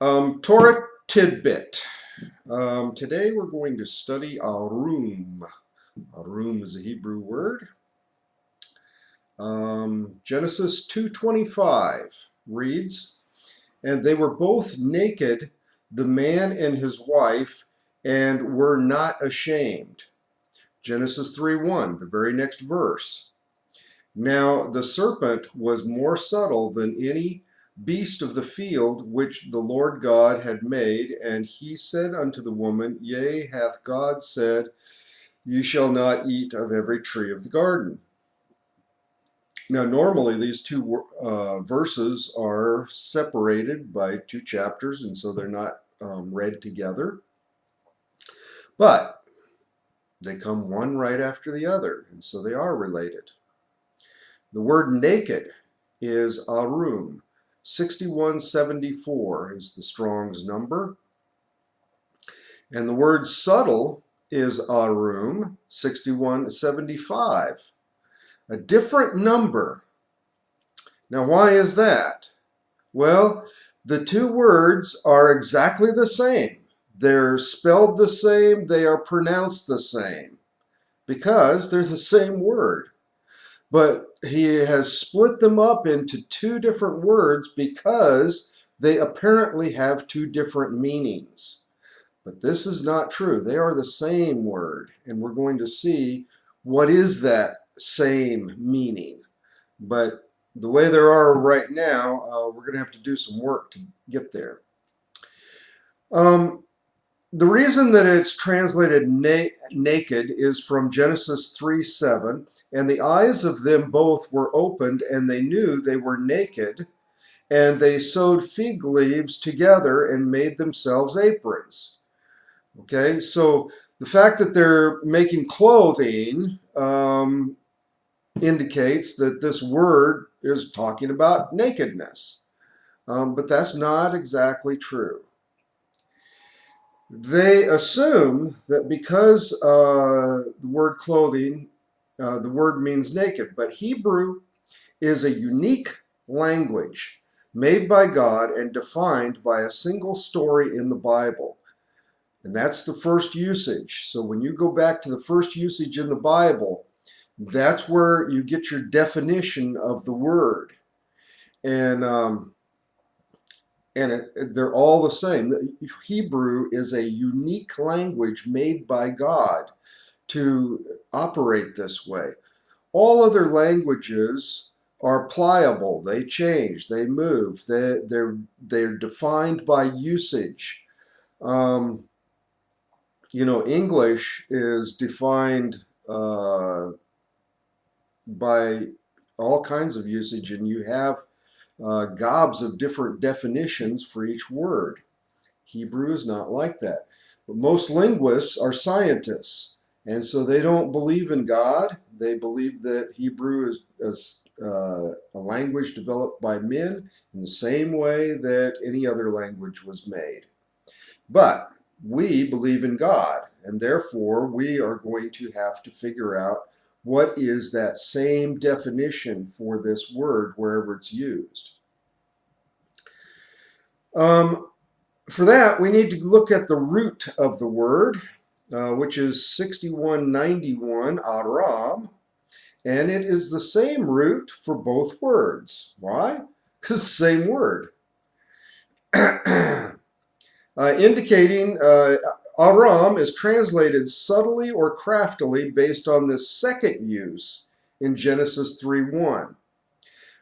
Torah tidbit. Today we're going to study Arum. Arum is a Hebrew word. Genesis 2:25 reads, "And they were both naked, the man and his wife, and were not ashamed." Genesis 3:1, the very next verse. "Now the serpent was more subtle than any beast of the field which the Lord God had made, and he said unto the woman, Yea, hath God said, Ye shall not eat of every tree of the garden." Now normally these two verses are separated by two chapters, and so they're not read together, but they come one right after the other, and so they are related. The word naked is Arum. 6174 is the Strong's number. And the word subtle is Arum. 6175. A different number. Now why is that? Well, the two words are exactly the same. They're spelled the same, they are pronounced the same, because they're the same word. But he has split them up into two different words because they apparently have two different meanings. But this is not true. They are the same word, and we're going to see what is that same meaning. But the way they are right now, we're going to have to do some work to get there. The reason that it's translated naked is from Genesis 3:7, "And the eyes of them both were opened, and they knew they were naked, and they sewed fig leaves together and made themselves aprons." Okay, so the fact that they're making clothing indicates that this word is talking about nakedness, but that's not exactly true. They assume that because the word clothing, the word means naked, but Hebrew is a unique language made by God and defined by a single story in the Bible. And that's the first usage. So when you go back to the first usage in the Bible, that's where you get your definition of the word. And they're all the same. Hebrew is a unique language made by God to operate this way. All other languages are pliable. They change. They move. They're defined by usage. English is defined by all kinds of usage, and you have gobs of different definitions for each word. Hebrew is not like that. But most linguists are scientists, and so they don't believe in God. They believe that Hebrew is a language developed by men in the same way that any other language was made. But we believe in God, and therefore we are going to have to figure out what is that same definition for this word wherever it's used. For that, we need to look at the root of the word, which is 6191 Arum, and it is the same root for both words. Why? Because the same word. Indicating Arum is translated subtly or craftily based on this second use in Genesis 3:1.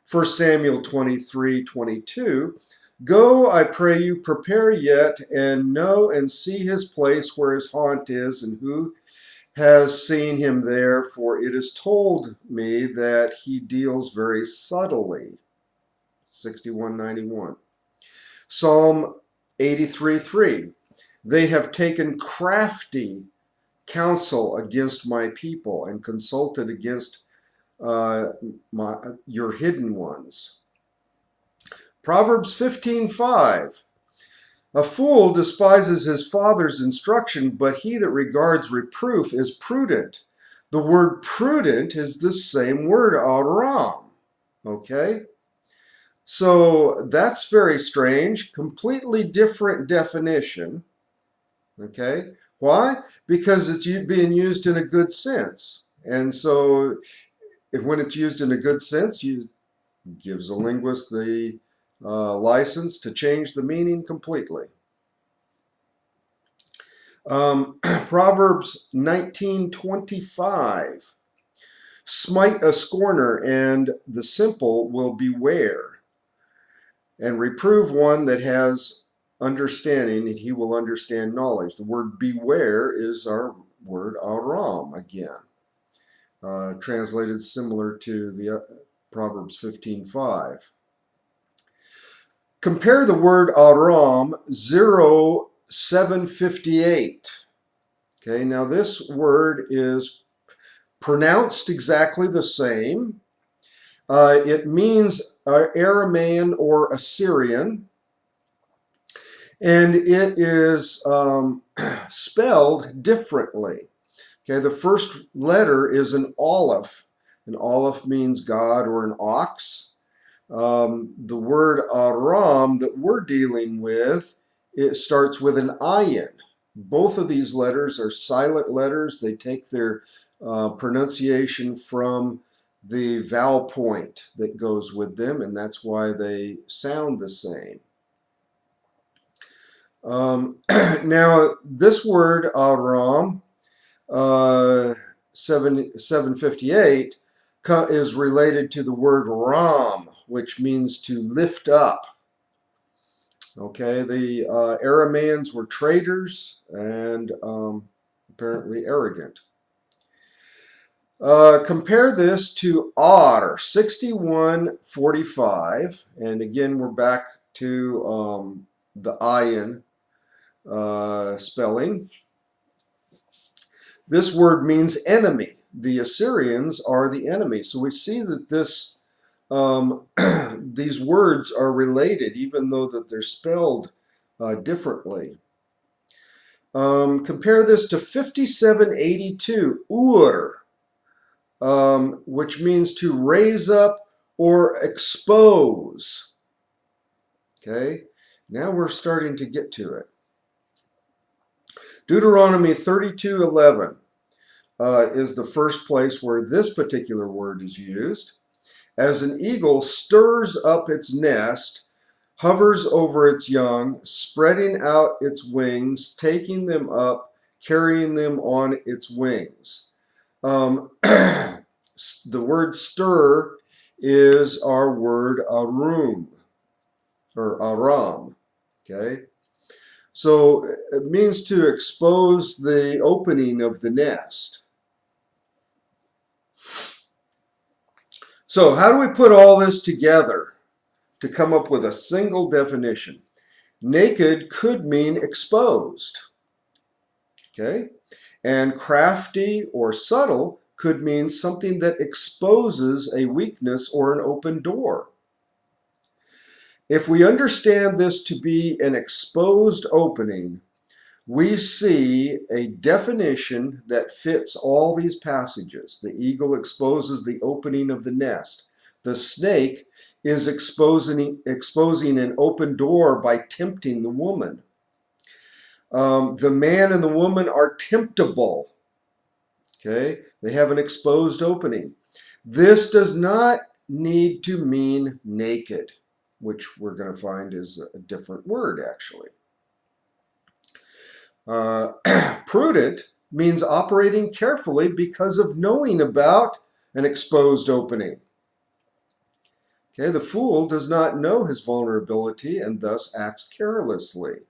1 Samuel 23:22, "Go, I pray you, prepare yet, and know and see his place where his haunt is, and who has seen him there, for it is told me that he deals very subtly." 6191. Psalm 83:3, "They have taken crafty counsel against my people, and consulted against your hidden ones." Proverbs 15:5, "A fool despises his father's instruction, but he that regards reproof is prudent." The word prudent is the same word, Arum. Okay? So that's very strange, completely different definition. Okay, why? Because it's being used in a good sense. And so when it's used in a good sense, it gives a linguist the license to change the meaning completely. Proverbs 19:25. Smite a scorner, and the simple will beware. And reprove one that has understanding, and he will understand knowledge. The word beware is our word Arum again, translated similar to the Proverbs 15:5. Compare the word Arum 0758. Okay, now this word is pronounced exactly the same. It means Aramaean or Assyrian, and it is spelled differently. Okay, the first letter is an aleph. An aleph means God or an ox. The word Aram that we're dealing with, it starts with an ayin. Both of these letters are silent letters. They take their pronunciation from the vowel point that goes with them, and that's why they sound the same. Now, this word Aram, 758, is related to the word Ram, which means to lift up. Okay, the Aramaeans were traders and apparently arrogant. Compare this to Ar 61:45, and again we're back to the ayin spelling. This word means enemy. The Assyrians are the enemy. So we see that this these words are related, even though that they're spelled differently. Compare this to 5782, which means to raise up or expose. Okay, now we're starting to get to it. Deuteronomy 32:11 is the first place where this particular word is used. As an eagle stirs up its nest, hovers over its young, spreading out its wings, taking them up, carrying them on its wings. The word stir is our word Arum, or Aram, okay? So it means to expose the opening of the nest. So how do we put all this together to come up with a single definition? Naked could mean exposed, okay? And crafty or subtle could mean something that exposes a weakness or an open door. If we understand this to be an exposed opening, we see a definition that fits all these passages. The eagle exposes the opening of the nest. The snake is exposing an open door by tempting the woman. The man and the woman are temptable. Okay, they have an exposed opening. This does not need to mean naked, which we're going to find is a different word actually. Prudent means operating carefully because of knowing about an exposed opening. Okay, the fool does not know his vulnerability and thus acts carelessly.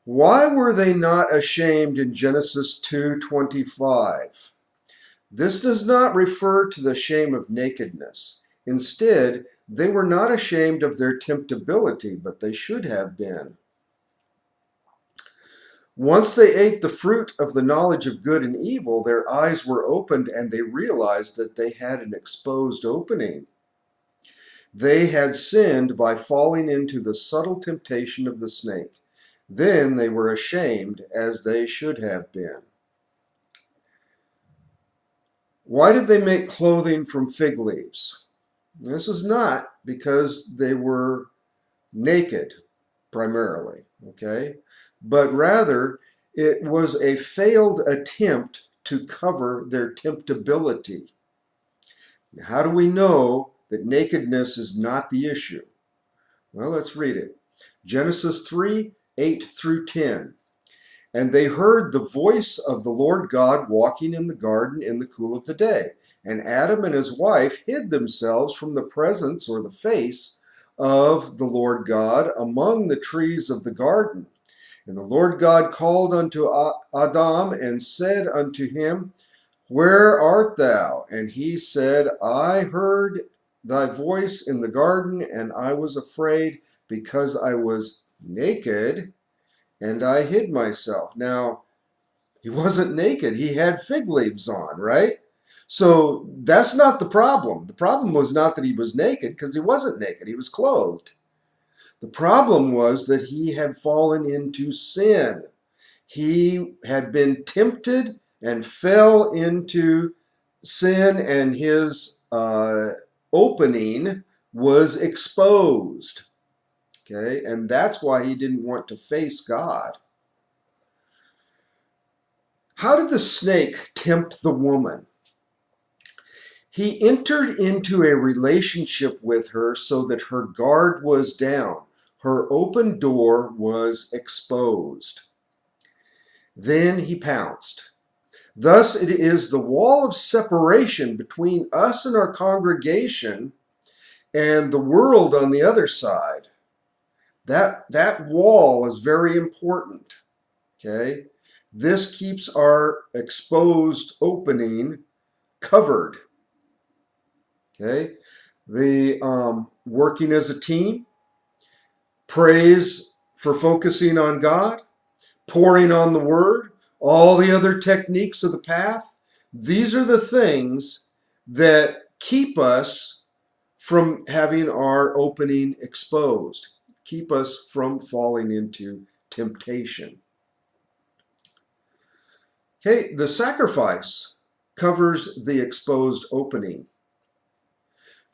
Why were they not ashamed in Genesis 2:25? This does not refer to the shame of nakedness. Instead, they were not ashamed of their temptability, but they should have been. Once they ate the fruit of the knowledge of good and evil, their eyes were opened and they realized that they had an exposed opening. They had sinned by falling into the subtle temptation of the snake. Then they were ashamed, as they should have been. Why did they make clothing from fig leaves? This was not because they were naked, primarily, okay? But rather, it was a failed attempt to cover their temptability. How do we know that nakedness is not the issue? Well, let's read it. Genesis 3, 8 through 10. And they heard the voice of the Lord God walking in the garden in the cool of the day. And Adam and his wife hid themselves from the presence or the face of the Lord God among the trees of the garden. And the Lord God called unto Adam and said unto him, Where art thou? And he said, I heard thy voice in the garden, and I was afraid because I was naked, and I hid myself. Now, he wasn't naked. He had fig leaves on, right? So that's not the problem. The problem was not that he was naked, because he wasn't naked. He was clothed. The problem was that he had fallen into sin. He had been tempted and fell into sin, and his opening was exposed. Okay, and that's why he didn't want to face God. How did the snake tempt the woman? He entered into a relationship with her so that her guard was down. Her open door was exposed. Then he pounced. Thus it is the wall of separation between us and our congregation and the world on the other side. That wall is very important. Okay? This keeps our exposed opening covered. Okay? The working as a team, praise for focusing on God, pouring on the Word, all the other techniques of the path. These are the things that keep us from having our opening exposed, keep us from falling into temptation. Okay, the sacrifice covers the exposed opening.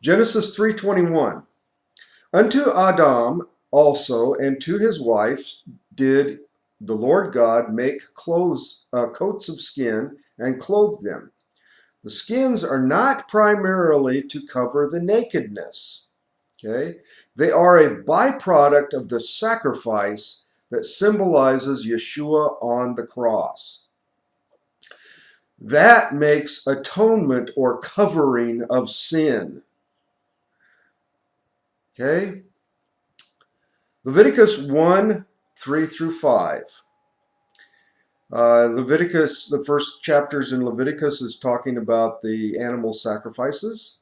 Genesis 3:21. Unto Adam also and to his wife did the Lord God make coats of skin and clothe them. The skins are not primarily to cover the nakedness. Okay? They are a byproduct of the sacrifice that symbolizes Yeshua on the cross. That makes atonement or covering of sin. Okay? Leviticus 1, 3 through 5. Leviticus, the first chapters in Leviticus is talking about the animal sacrifices.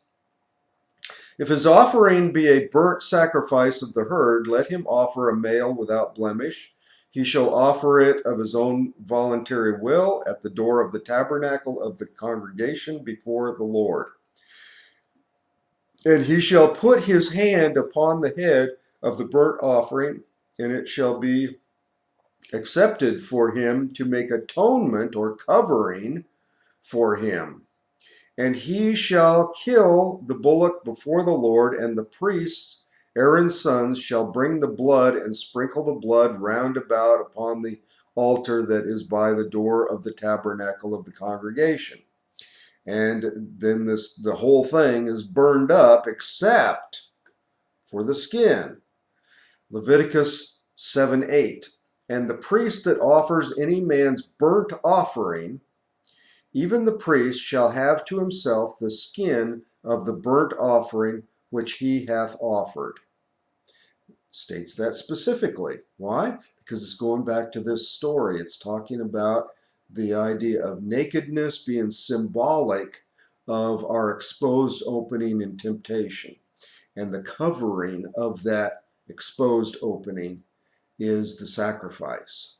If his offering be a burnt sacrifice of the herd, let him offer a male without blemish. He shall offer it of his own voluntary will at the door of the tabernacle of the congregation before the Lord. And he shall put his hand upon the head of the burnt offering, and it shall be accepted for him to make atonement or covering for him. And he shall kill the bullock before the Lord, and the priests, Aaron's sons, shall bring the blood and sprinkle the blood round about upon the altar that is by the door of the tabernacle of the congregation. And then the whole thing is burned up except for the skin. Leviticus 7:8. And the priest that offers any man's burnt offering, even the priest shall have to himself the skin of the burnt offering which he hath offered. States that specifically. Why? Because it's going back to this story. It's talking about the idea of nakedness being symbolic of our exposed opening in temptation. And the covering of that exposed opening is the sacrifice.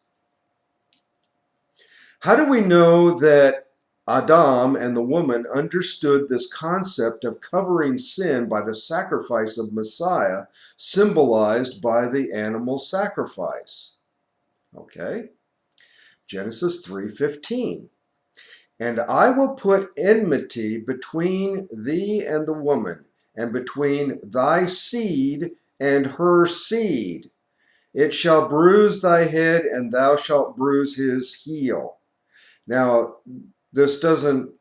How do we know that Adam and the woman understood this concept of covering sin by the sacrifice of Messiah, symbolized by the animal sacrifice? Okay. Genesis 3:15. And I will put enmity between thee and the woman, and between thy seed and her seed. It shall bruise thy head, and thou shalt bruise his heel. Now, this doesn't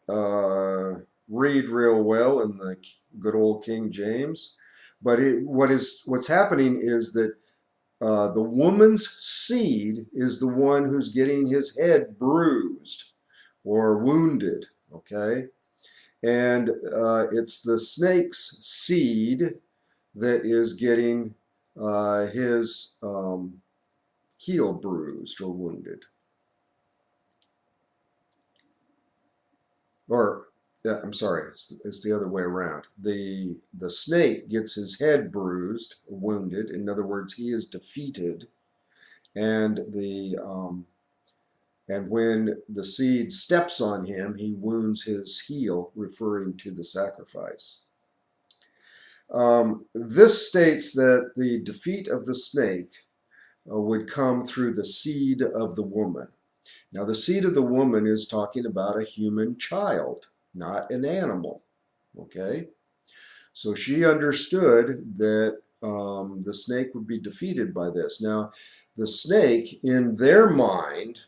read real well in the good old King James, but what's happening is that the woman's seed is the one who's getting his head bruised or wounded, okay? And it's the snake's seed that is getting his heel bruised or wounded. Or, I'm sorry, it's the other way around. The snake gets his head bruised or wounded. In other words, he is defeated. And and when the seed steps on him, he wounds his heel, referring to the sacrifice. This states that the defeat of the snake would come through the seed of the woman. Now, the seed of the woman is talking about a human child, not an animal, okay? So she understood that the snake would be defeated by this. Now, the snake, in their mind,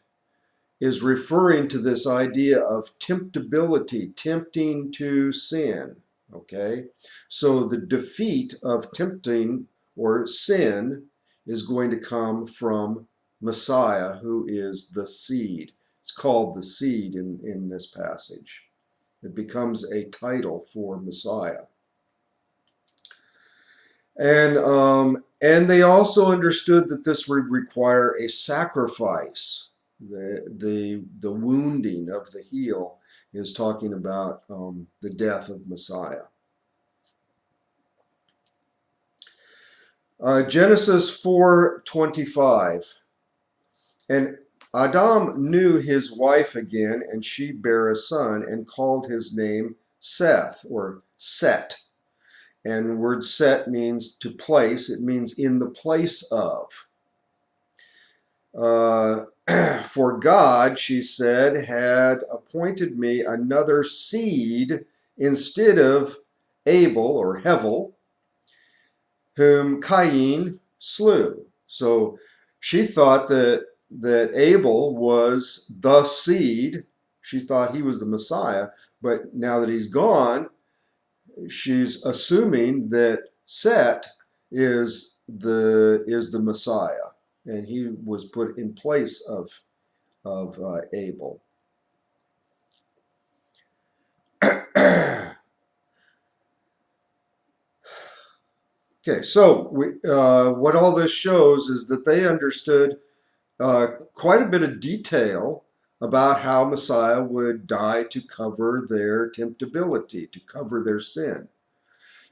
is referring to this idea of temptability, tempting to sin, okay? So the defeat of tempting or sin is going to come from Messiah, who is the seed. It's called the seed in this passage. It becomes a title for Messiah. And they also understood that this would require a sacrifice. The wounding of the heel is talking about the death of Messiah. Genesis 4:25. And Adam knew his wife again, and she bare a son, and called his name Seth, or Set. And word set means to place. It means in the place of. For God, she said, had appointed me another seed instead of Abel or Hevel, whom Cain slew. So she thought that Abel was the seed. She thought he was the Messiah, but now that he's gone, she's assuming that Set is the Messiah, and he was put in place of Abel. Okay, so what all this shows is that they understood quite a bit of detail about how Messiah would die to cover their temptability, to cover their sin.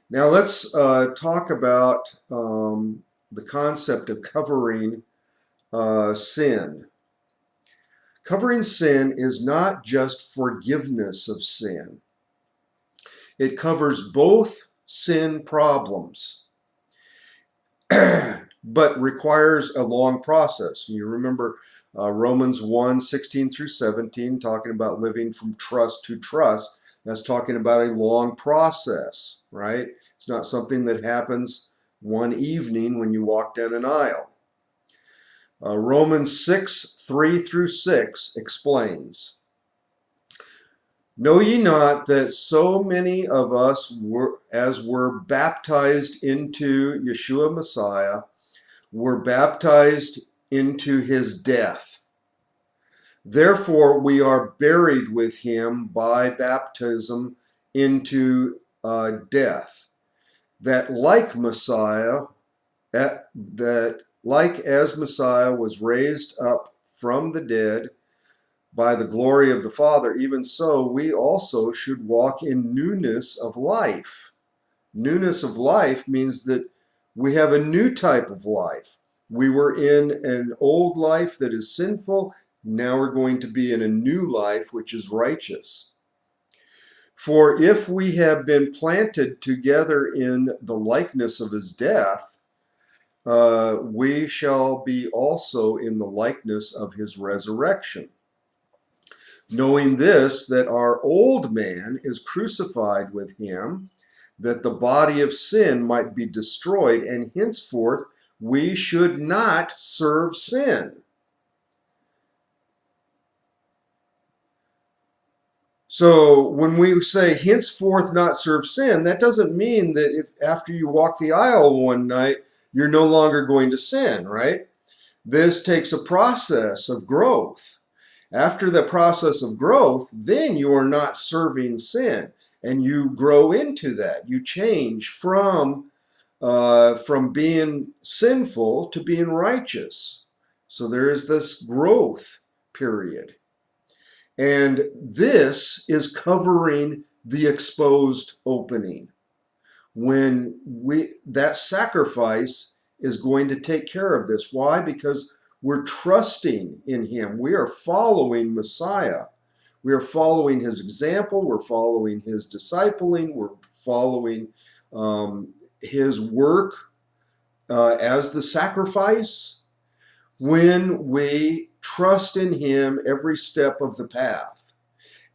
Now let's talk about the concept of covering sin. Covering sin is not just forgiveness of sin. It covers both sin problems, but requires a long process. You remember Romans 1:16 through 17, talking about living from trust to trust. That's talking about a long process, right? It's not something that happens one evening when you walk down an aisle. Romans 6:3 through 6 explains, know ye not that so many of us as were baptized into Yeshua Messiah were baptized into his death? Therefore we are buried with him by baptism into death, that like as Messiah was raised up from the dead by the glory of the Father, even so we also should walk in newness of life. Newness of life means that we have a new type of life. We were in an old life that is sinful. Now we're going to be in a new life which is righteous. For if we have been planted together in the likeness of his death, we shall be also in the likeness of his resurrection. Knowing this, that our old man is crucified with him, that the body of sin might be destroyed, and henceforth we should not serve sin. So when we say henceforth not serve sin, that doesn't mean that if after you walk the aisle one night, you're no longer going to sin, right? This takes a process of growth. After the process of growth, then you are not serving sin, and you grow into that. You change from being sinful to being righteous. So there is this growth period. And this is covering the exposed opening. When that sacrifice is going to take care of this. Why? Because we're trusting in him. We are following Messiah. We are following his example. We're following his discipling. We're following his work as the sacrifice. When we trust in him every step of the path.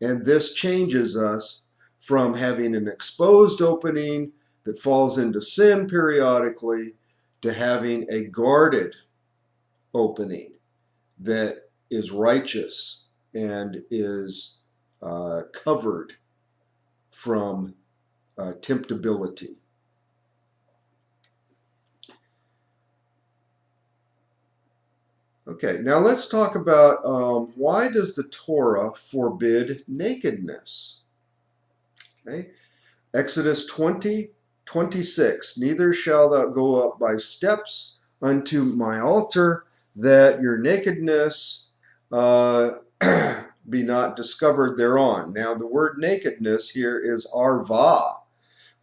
And this changes us from having an exposed opening that falls into sin periodically to having a guarded opening that is righteous and is covered from temptability. Okay, now let's talk about why does the Torah forbid nakedness? Okay, Exodus 20:26. Neither shalt thou go up by steps unto my altar, that your nakedness be not discovered thereon. Now the word nakedness here is arva,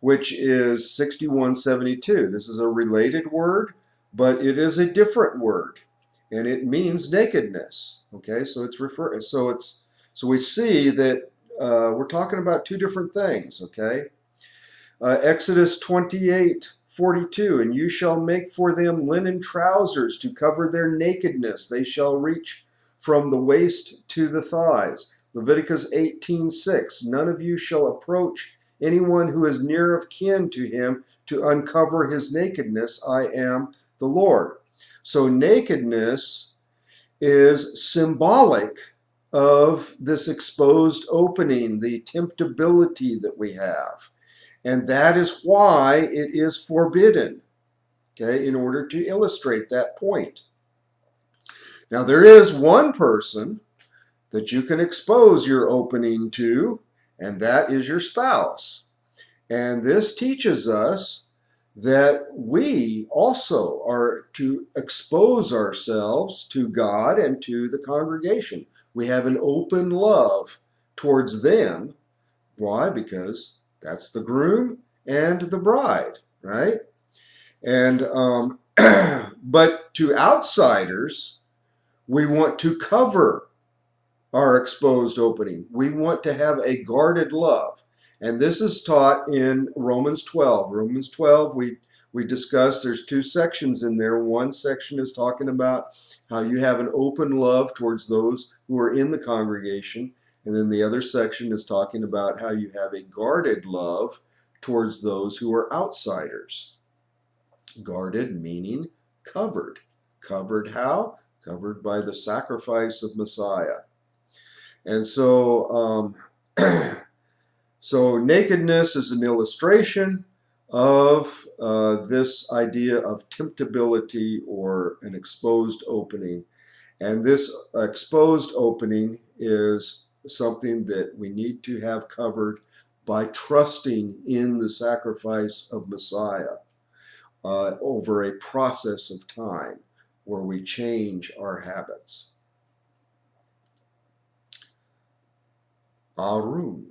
which is 6172. This is a related word, but it is a different word, and it means nakedness. Okay, so so we see that we're talking about two different things. Okay, Exodus 28:42, and you shall make for them linen trousers to cover their nakedness; they shall reach from the waist to the thighs. Leviticus 18:6, none of you shall approach anyone who is near of kin to him to uncover his nakedness. I am the Lord. So nakedness is symbolic of this exposed opening, the temptability that we have. And that is why it is forbidden, okay, in order to illustrate that point. Now, there is one person that you can expose your opening to, and that is your spouse. And this teaches us that we also are to expose ourselves to God and to the congregation. We have an open love towards them. Why? Because that's the groom and the bride, right? And but to outsiders, we want to cover our exposed opening. We want to have a guarded love. And this is taught in Romans 12. Romans 12, we discussed, there's two sections in there. One section is talking about how you have an open love towards those who are in the congregation. And then the other section is talking about how you have a guarded love towards those who are outsiders. Guarded meaning covered. Covered how? Covered by the sacrifice of Messiah. And so, so nakedness is an illustration of this idea of temptability or an exposed opening. And this exposed opening is something that we need to have covered by trusting in the sacrifice of Messiah over a process of time where we change our habits. Arum.